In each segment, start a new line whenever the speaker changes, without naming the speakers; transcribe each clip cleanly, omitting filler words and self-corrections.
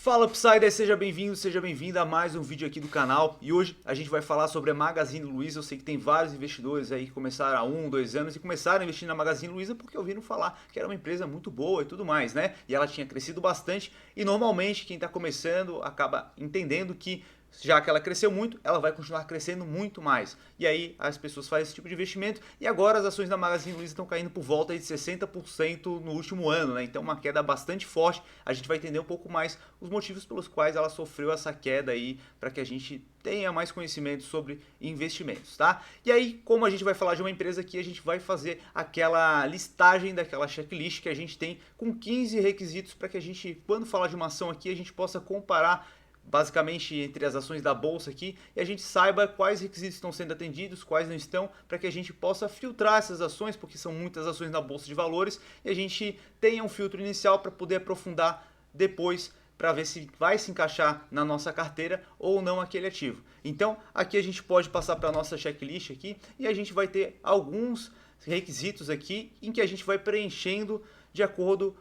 Fala Psyder, seja bem-vindo, seja bem-vinda a mais um vídeo aqui do canal. E hoje a gente vai falar sobre a Magazine Luiza. Eu sei que tem vários investidores aí que começaram há 1, 2 anos e começaram a investir na Magazine Luiza porque ouviram falar que era uma empresa muito boa e tudo mais, né? E ela tinha crescido bastante e normalmente quem está começando acaba entendendo que já que ela cresceu muito, ela vai continuar crescendo muito mais. E aí as pessoas fazem esse tipo de investimento e agora as ações da Magazine Luiza estão caindo por volta de 60% no último ano, né? Então uma queda bastante forte. A gente vai entender um pouco mais os motivos pelos quais ela sofreu essa queda aí, para que a gente tenha mais conhecimento sobre investimentos, tá? E aí, como a gente vai falar de uma empresa aqui, a gente vai fazer aquela listagem daquela checklist que a gente tem com 15 requisitos para que a gente, quando falar de uma ação aqui, a gente possa comparar basicamente entre as ações da bolsa aqui e a gente saiba quais requisitos estão sendo atendidos, quais não estão, para que a gente possa filtrar essas ações, porque são muitas ações na bolsa de valores, e a gente tenha um filtro inicial para poder aprofundar depois para ver se vai se encaixar na nossa carteira ou não aquele ativo. Então aqui a gente pode passar para a nossa checklist aqui e a gente vai ter alguns requisitos aqui em que a gente vai preenchendo de acordo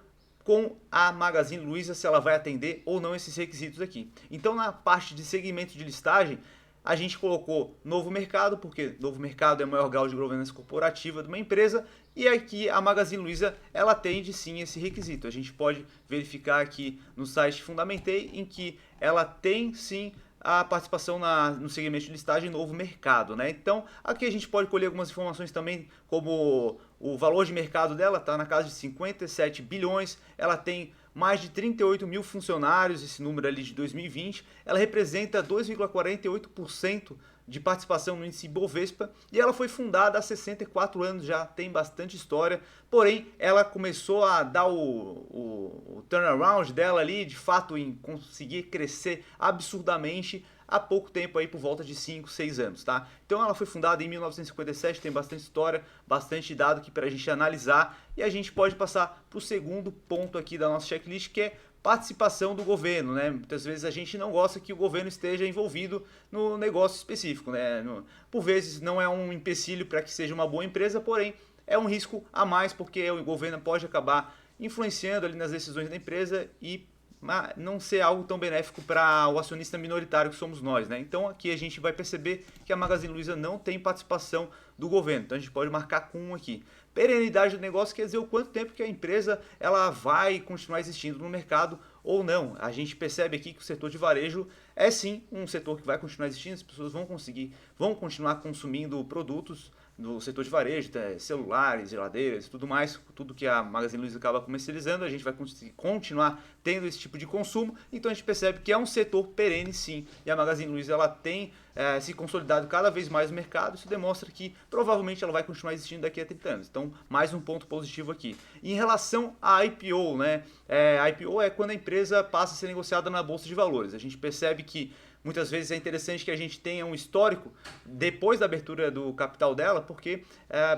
com a Magazine Luiza, se ela vai atender ou não esses requisitos aqui. Então na parte de segmento de listagem, a gente colocou novo mercado, porque novo mercado é o maior grau de governança corporativa de uma empresa, e aqui a Magazine Luiza ela atende sim esse requisito. A gente pode verificar aqui no site Fundamentei, em que ela tem sim a participação no segmento de listagem novo mercado, né? Então aqui a gente pode colher algumas informações também, como o valor de mercado dela está na casa de 57 bilhões, ela tem mais de 38 mil funcionários, esse número ali de 2020, ela representa 2,48% de participação no índice Bovespa e ela foi fundada há 64 anos, já tem bastante história, porém ela começou a dar o turnaround dela ali, de fato em conseguir crescer absurdamente há pouco tempo, aí por volta de 5, 6 anos, tá? Então ela foi fundada em 1957, tem bastante história, bastante dado aqui para a gente analisar e a gente pode passar para o segundo ponto aqui da nossa checklist, que é participação do governo, né? Muitas vezes a gente não gosta que o governo esteja envolvido no negócio específico, né? Por vezes não é um empecilho para que seja uma boa empresa, porém é um risco a mais, porque o governo pode acabar influenciando ali nas decisões da empresa e não ser algo tão benéfico para o acionista minoritário que somos nós, né? Então aqui a gente vai perceber que a Magazine Luiza não tem participação do governo, então a gente pode marcar com 1 aqui. Perenidade do negócio quer dizer o quanto tempo que a empresa ela vai continuar existindo no mercado ou não. A gente percebe aqui que o setor de varejo é sim um setor que vai continuar existindo, as pessoas vão continuar consumindo produtos do setor de varejo, celulares, geladeiras, tudo mais, tudo que a Magazine Luiza acaba comercializando, a gente vai continuar tendo esse tipo de consumo, então a gente percebe que é um setor perene sim, e a Magazine Luiza ela tem se consolidado cada vez mais no mercado, isso demonstra que provavelmente ela vai continuar existindo daqui a 30 anos, então mais um ponto positivo aqui. Em relação à IPO, né, a IPO é quando a empresa passa a ser negociada na Bolsa de Valores, a gente percebe que muitas vezes é interessante que a gente tenha um histórico depois da abertura do capital dela, porque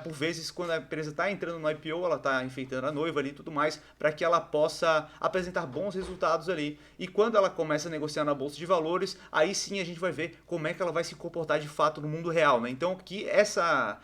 por vezes quando a empresa está entrando no IPO, ela está enfeitando a noiva ali e tudo mais, para que ela possa apresentar bons resultados ali. E quando ela começa a negociar na Bolsa de Valores, aí sim a gente vai ver como é que ela vai se comportar de fato no mundo real, né? Então que essa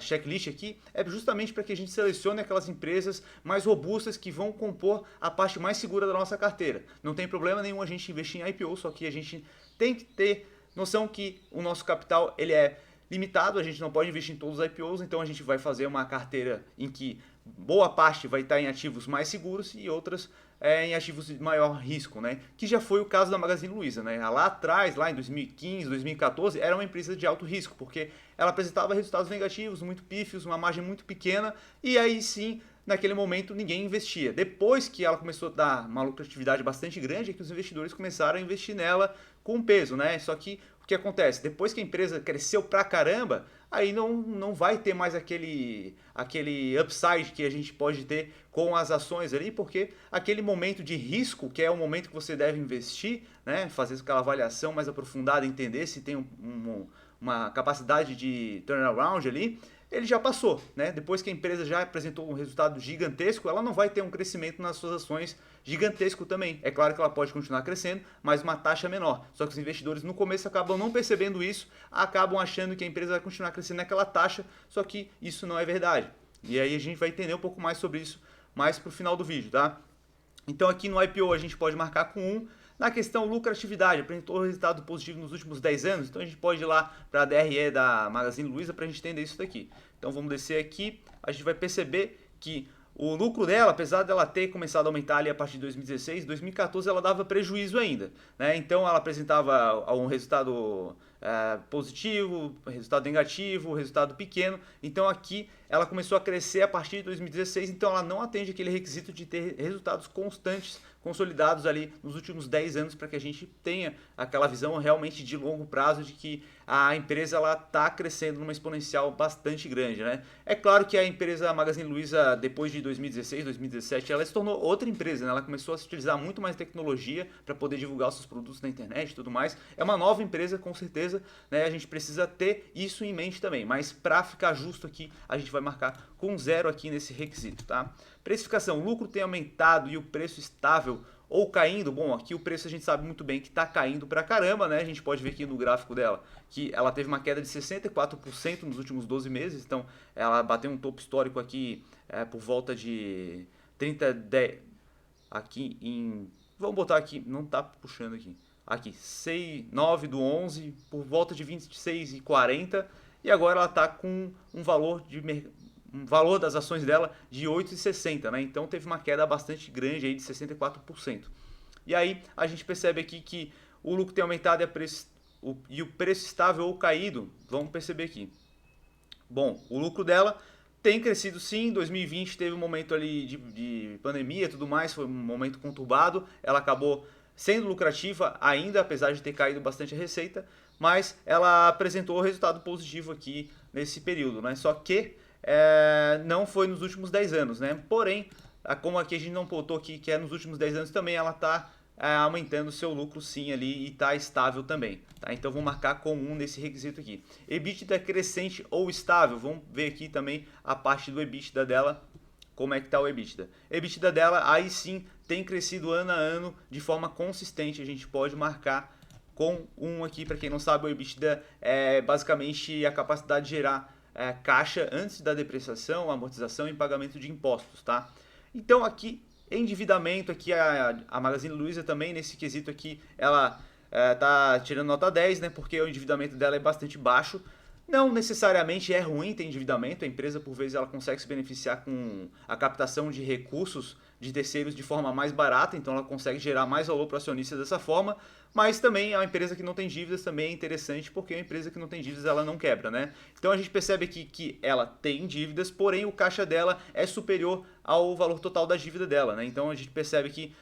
checklist aqui é justamente para que a gente selecione aquelas empresas mais robustas que vão compor a parte mais segura da nossa carteira. Não tem problema nenhum a gente investir em IPO, só que a gente tem que ter noção que o nosso capital ele é limitado, a gente não pode investir em todos os IPOs, então a gente vai fazer uma carteira em que boa parte vai estar em ativos mais seguros e outras em ativos de maior risco, né? Que já foi o caso da Magazine Luiza, né? Lá atrás, lá em 2015, 2014, era uma empresa de alto risco, porque ela apresentava resultados negativos, muito pífios, uma margem muito pequena, e aí sim, naquele momento, ninguém investia. Depois que ela começou a dar uma lucratividade bastante grande, é que os investidores começaram a investir nela com peso, né? Só que o que acontece? Depois que a empresa cresceu pra caramba, aí não vai ter mais aquele upside que a gente pode ter com as ações ali, porque aquele momento de risco, que é o momento que você deve investir, né, fazer aquela avaliação mais aprofundada, entender se tem uma capacidade de turnaround ali, ele já passou, né? Depois que a empresa já apresentou um resultado gigantesco, ela não vai ter um crescimento nas suas ações gigantesco também. É claro que ela pode continuar crescendo, mas uma taxa menor. Só que os investidores no começo acabam não percebendo isso, acabam achando que a empresa vai continuar crescendo naquela taxa, só que isso não é verdade. E aí a gente vai entender um pouco mais sobre isso mais pro final do vídeo, tá? Então aqui no IPO a gente pode marcar com 1. Na questão lucratividade, apresentou resultado positivo nos últimos 10 anos, então a gente pode ir lá para a DRE da Magazine Luiza para a gente entender isso daqui. Então vamos descer aqui, a gente vai perceber que o lucro dela, apesar dela ter começado a aumentar ali a partir de 2016, 2014 ela dava prejuízo ainda, né? Então ela apresentava um resultado positivo, resultado negativo, resultado pequeno. Então aqui ela começou a crescer a partir de 2016, então ela não atende aquele requisito de ter resultados constantes, consolidados ali nos últimos 10 anos, para que a gente tenha aquela visão realmente de longo prazo de que a empresa ela está crescendo numa exponencial bastante grande, né? É claro que a empresa Magazine Luiza, depois de 2016, 2017, ela se tornou outra empresa, né? Ela começou a utilizar muito mais tecnologia para poder divulgar os seus produtos na internet e tudo mais. É uma nova empresa, com certeza, né? A gente precisa ter isso em mente também, mas para ficar justo aqui, a gente vai marcar com 0 aqui nesse requisito, tá? Precificação, o lucro tem aumentado e o preço estável ou caindo. Bom, aqui o preço a gente sabe muito bem que está caindo pra caramba, né? A gente pode ver aqui no gráfico dela que ela teve uma queda de 64% nos últimos 12 meses, então ela bateu um topo histórico aqui por volta de 10, aqui em, vamos botar aqui, não tá puxando aqui 6, 9 do 11, por volta de 26,40, e agora ela tá com um valor das ações dela de 8,60, né? Então teve uma queda bastante grande aí de 64%. E aí a gente percebe aqui que o lucro tem aumentado e o preço estável ou caído. Vamos perceber aqui. Bom, o lucro dela tem crescido sim. Em 2020 teve um momento ali de pandemia e tudo mais, foi um momento conturbado. Ela acabou sendo lucrativa ainda, apesar de ter caído bastante a receita, mas ela apresentou resultado positivo aqui nesse período, né? Só que não foi nos últimos 10 anos, né? Porém, como aqui a gente não botou aqui que é nos últimos 10 anos também, ela está aumentando o seu lucro sim ali e está estável também, tá? Então vou marcar com 1 nesse requisito aqui. EBITDA crescente ou estável, vamos ver aqui também a parte do EBITDA dela, como é que está o EBITDA. EBITDA dela aí sim tem crescido ano a ano de forma consistente, a gente pode marcar com 1 aqui. Para quem não sabe, o EBITDA é basicamente a capacidade de gerar caixa antes da depreciação, amortização e pagamento de impostos, tá? Então aqui, endividamento, aqui a Magazine Luiza também, nesse quesito aqui, ela tá tirando nota 10, né? Porque o endividamento dela é bastante baixo. Não necessariamente é ruim ter endividamento, a empresa por vezes ela consegue se beneficiar com a captação de recursos de terceiros de forma mais barata, então ela consegue gerar mais valor para o acionista dessa forma, mas também a empresa que não tem dívidas também é interessante, porque a empresa que não tem dívidas ela não quebra, né? Então a gente percebe aqui que ela tem dívidas, porém o caixa dela é superior ao valor total da dívida dela, né? Então a gente percebe que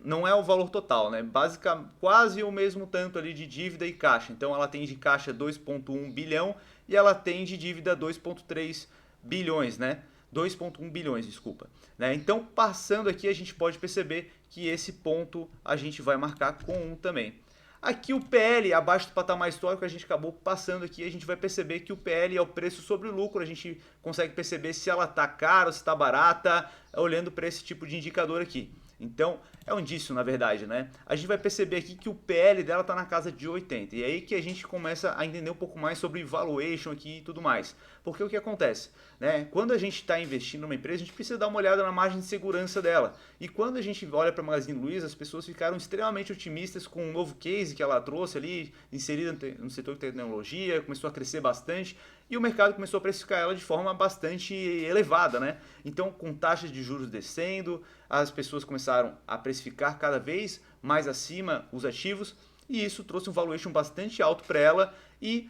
não é o valor total, né? Basicamente quase o mesmo tanto ali de dívida e caixa. Então ela tem de caixa 2,1 bilhão e ela tem de dívida 2,3 bilhões, né? 2,1 bilhões, desculpa. Né? Então, passando aqui, a gente pode perceber que esse ponto a gente vai marcar com 1 também. Aqui o PL, abaixo do patamar histórico, a gente acabou passando aqui, a gente vai perceber que o PL é o preço sobre o lucro, a gente consegue perceber se ela está cara, se está barata, olhando para esse tipo de indicador aqui. Então, é um indício, na verdade, né? A gente vai perceber aqui que o PL dela está na casa de 80. E é aí que a gente começa a entender um pouco mais sobre valuation aqui e tudo mais. Porque o que acontece? Né? Quando a gente está investindo numa empresa, a gente precisa dar uma olhada na margem de segurança dela. E quando a gente olha para a Magazine Luiza, as pessoas ficaram extremamente otimistas com um novo case que ela trouxe ali, inserida no setor de tecnologia, começou a crescer bastante. E o mercado começou a precificar ela de forma bastante elevada, né? Então, com taxas de juros descendo, as pessoas começaram a precificar cada vez mais acima os ativos, e isso trouxe um valuation bastante alto para ela. E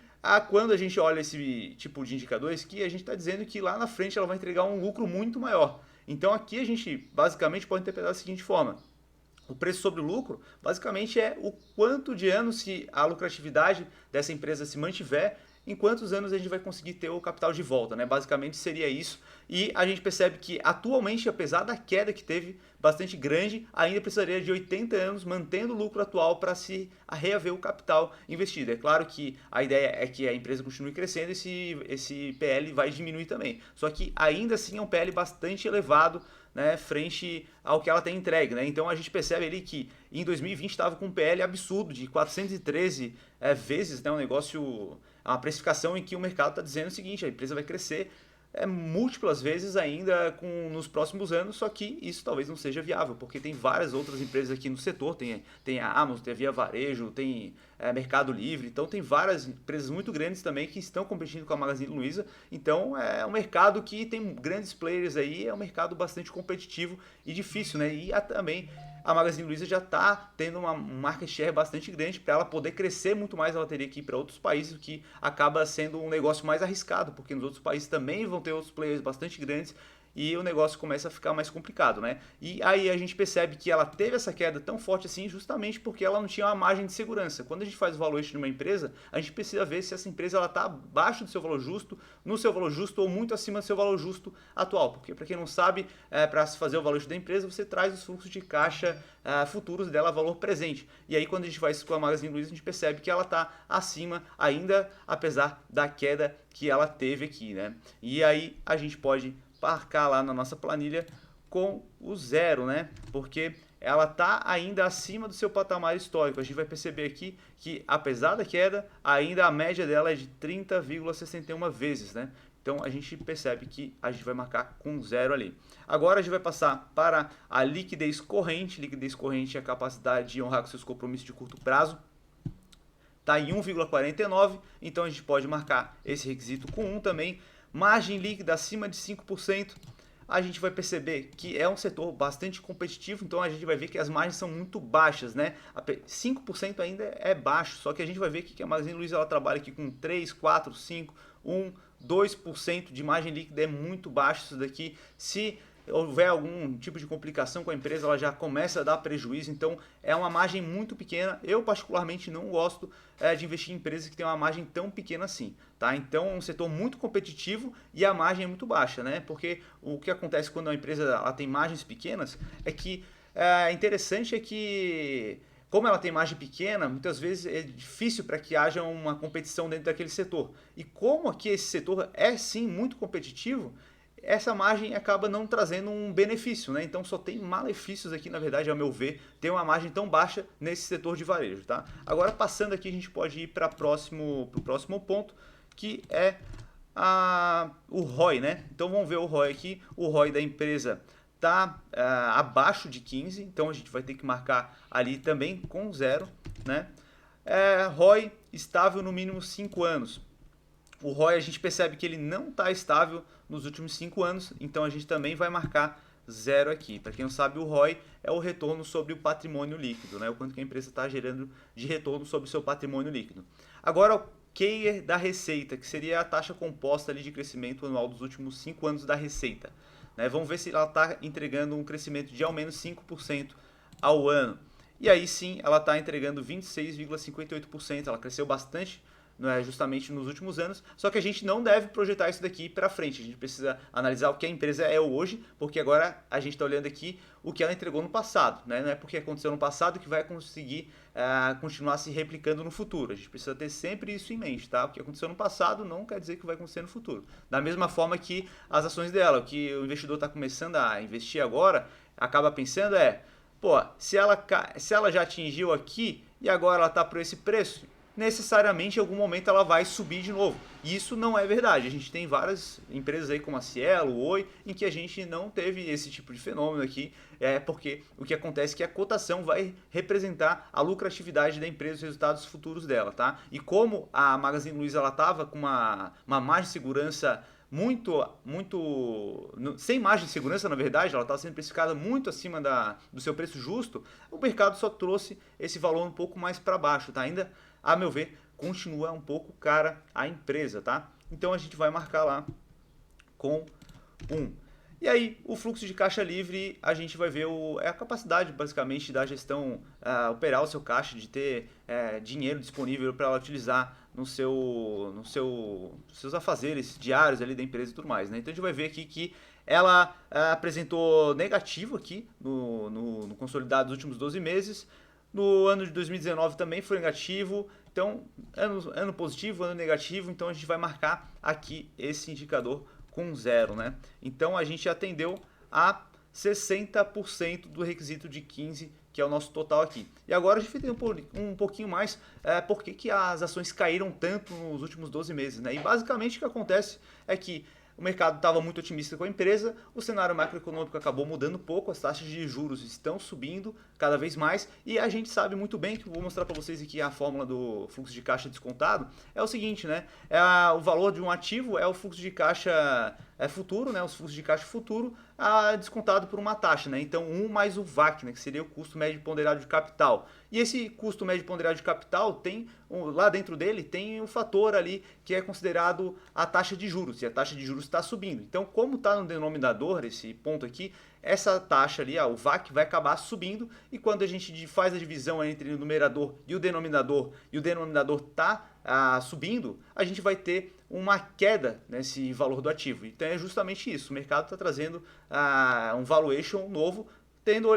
quando a gente olha esse tipo de indicadores, que a gente está dizendo que lá na frente ela vai entregar um lucro muito maior. Então aqui a gente basicamente pode interpretar da seguinte forma: o preço sobre o lucro basicamente é o quanto de anos se a lucratividade dessa empresa se mantiver, em quantos anos a gente vai conseguir ter o capital de volta, né? Basicamente seria isso. E a gente percebe que atualmente, apesar da queda que teve bastante grande, ainda precisaria de 80 anos mantendo o lucro atual para se reaver o capital investido. É claro que a ideia é que a empresa continue crescendo e esse PL vai diminuir também. Só que ainda assim é um PL bastante elevado, né, frente ao que ela tem entregue, né? Então a gente percebe ali que em 2020 estava com um PL absurdo de 413 vezes, né, um negócio, uma precificação em que o mercado está dizendo o seguinte: a empresa vai crescer múltiplas vezes ainda nos próximos anos, só que isso talvez não seja viável, porque tem várias outras empresas aqui no setor, tem a Amazon, tem a Via Varejo, tem Mercado Livre, então tem várias empresas muito grandes também que estão competindo com a Magazine Luiza, então é um mercado que tem grandes players aí, é um mercado bastante competitivo e difícil, né? E também a Magazine Luiza já está tendo um market share bastante grande. Para ela poder crescer muito mais, ela teria que ir para outros países, o que acaba sendo um negócio mais arriscado, porque nos outros países também vão ter outros players bastante grandes e o negócio começa a ficar mais complicado, né? E aí a gente percebe que ela teve essa queda tão forte assim justamente porque ela não tinha uma margem de segurança. Quando a gente faz o valuation de uma empresa, a gente precisa ver se essa empresa está abaixo do seu valor justo, no seu valor justo ou muito acima do seu valor justo atual. Porque para quem não sabe, para se fazer o valuation da empresa, você traz os fluxos de caixa futuros dela a valor presente. E aí quando a gente faz isso com a Magazine Luiza, a gente percebe que ela está acima ainda, apesar da queda que ela teve aqui, né? E aí a gente pode marcar lá na nossa planilha com o 0, né? Porque ela está ainda acima do seu patamar histórico. A gente vai perceber aqui que, apesar da queda, ainda a média dela é de 30,61 vezes, né? Então a gente percebe que a gente vai marcar com 0 ali. Agora a gente vai passar para a liquidez corrente. Liquidez corrente é a capacidade de honrar com seus compromissos de curto prazo. Está em 1,49, então a gente pode marcar esse requisito com 1 também. Margem líquida acima de 5%, a gente vai perceber que é um setor bastante competitivo, então a gente vai ver que as margens são muito baixas, né? 5% ainda é baixo, só que a gente vai ver que a Magazine Luiza ela trabalha aqui com 3, 4, 5, 1, 2% de margem líquida, é muito baixo isso daqui. Se houver algum tipo de complicação com a empresa, ela já começa a dar prejuízo, então é uma margem muito pequena. Eu particularmente não gosto de investir em empresas que têm uma margem tão pequena assim, tá? Então é um setor muito competitivo e a margem é muito baixa, né? Porque o que acontece quando a empresa ela tem margens pequenas é que interessante é que como ela tem margem pequena, muitas vezes é difícil para que haja uma competição dentro daquele setor. E como aqui esse setor é sim muito competitivo, essa margem acaba não trazendo um benefício, né? Então só tem malefícios aqui, na verdade, ao meu ver, ter uma margem tão baixa nesse setor de varejo, tá? Agora, passando aqui, a gente pode ir para o próximo ponto, que é o ROI, né? Então vamos ver o ROI aqui. O ROI da empresa está abaixo de 15, então a gente vai ter que marcar ali também com 0, né? ROI estável no mínimo 5 anos. O ROI a gente percebe que ele não está estável nos últimos 5 anos, então a gente também vai marcar 0 aqui. Para quem não sabe, o ROI é o retorno sobre o patrimônio líquido, né? O quanto que a empresa está gerando de retorno sobre o seu patrimônio líquido. Agora, o CAGR da receita, que seria a taxa composta ali de crescimento anual dos últimos 5 anos da receita, né? Vamos ver se ela está entregando um crescimento de ao menos 5% ao ano. E aí sim, ela está entregando 26,58%, ela cresceu bastante, não é, justamente nos últimos anos, só que a gente não deve projetar isso daqui para frente, a gente precisa analisar o que a empresa é hoje, porque agora a gente está olhando aqui o que ela entregou no passado, né? Não é porque aconteceu no passado que vai conseguir continuar se replicando no futuro, a gente precisa ter sempre isso em mente, tá? O que aconteceu no passado não quer dizer que vai acontecer no futuro, da mesma forma que as ações dela, o que o investidor está começando a investir agora, acaba pensando pô, se ela já atingiu aqui e agora ela está por esse preço, necessariamente em algum momento ela vai subir de novo. E isso não é verdade. A gente tem várias empresas aí como a Cielo, o Oi, em que a gente não teve esse tipo de fenômeno aqui, porque o que acontece é que a cotação vai representar a lucratividade da empresa, os resultados futuros dela, tá? E como a Magazine Luiza ela estava com uma margem de segurança sem margem de segurança, na verdade, ela estava sendo precificada muito acima do seu preço justo, o mercado só trouxe esse valor um pouco mais para baixo, tá? Ainda, a meu ver, continua um pouco cara a empresa, tá? Então a gente vai marcar lá com 1. E aí, o fluxo de caixa livre, a gente vai ver a capacidade, basicamente, da gestão operar o seu caixa, de ter dinheiro disponível para ela utilizar seus afazeres diários ali da empresa e tudo mais, né? Então a gente vai ver aqui que ela apresentou negativo aqui no consolidado dos últimos 12 meses. No ano de 2019 também foi negativo. Então, ano positivo, ano negativo. Então a gente vai marcar aqui esse indicador com 0, né? Então a gente atendeu a 60% do requisito de 15, que é o nosso total aqui. E agora a gente vai ter um pouquinho mais por que as ações caíram tanto nos últimos 12 meses, né? E basicamente o que acontece é que o mercado estava muito otimista com a empresa, o cenário macroeconômico acabou mudando um pouco, as taxas de juros estão subindo cada vez mais e a gente sabe muito bem, que eu vou mostrar para vocês aqui a fórmula do fluxo de caixa descontado, é o seguinte, né? O valor de um ativo é o fluxo de caixa futuro, né? Os fluxos de caixa futuro descontado por uma taxa, né? Então 1 mais o VAC, né? Que seria o custo médio ponderado de capital. E esse custo médio ponderado de capital tem, lá dentro dele, tem um fator ali que é considerado a taxa de juros, e a taxa de juros está subindo. Então, como está no denominador, esse ponto aqui, essa taxa ali, o VAC, vai acabar subindo, e quando a gente faz a divisão entre o numerador e o denominador está subindo, a gente vai ter uma queda nesse valor do ativo. Então é justamente isso, o mercado está trazendo um valuation novo, tendo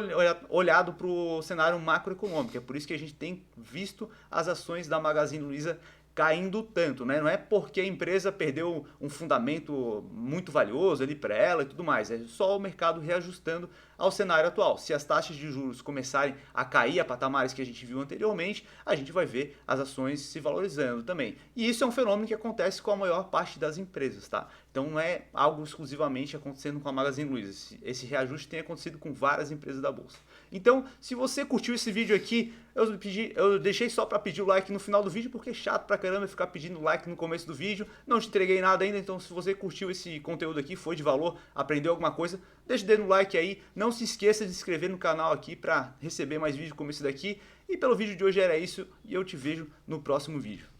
olhado para o cenário macroeconômico. É por isso que a gente tem visto as ações da Magazine Luiza caindo tanto, né? Não é porque a empresa perdeu um fundamento muito valioso ali para ela e tudo mais, é só o mercado reajustando ao cenário atual. Se as taxas de juros começarem a cair a patamares que a gente viu anteriormente, a gente vai ver as ações se valorizando também. E isso é um fenômeno que acontece com a maior parte das empresas, tá? Então não é algo exclusivamente acontecendo com a Magazine Luiza. Esse reajuste tem acontecido com várias empresas da bolsa. Então, se você curtiu esse vídeo aqui, eu deixei só para pedir o like no final do vídeo, porque é chato pra caramba ficar pedindo like no começo do vídeo. Não te entreguei nada ainda, então se você curtiu esse conteúdo aqui, foi de valor, aprendeu alguma coisa, deixa o dedo no like aí. Não se esqueça de se inscrever no canal aqui para receber mais vídeos como esse daqui. E pelo vídeo de hoje era isso, e eu te vejo no próximo vídeo.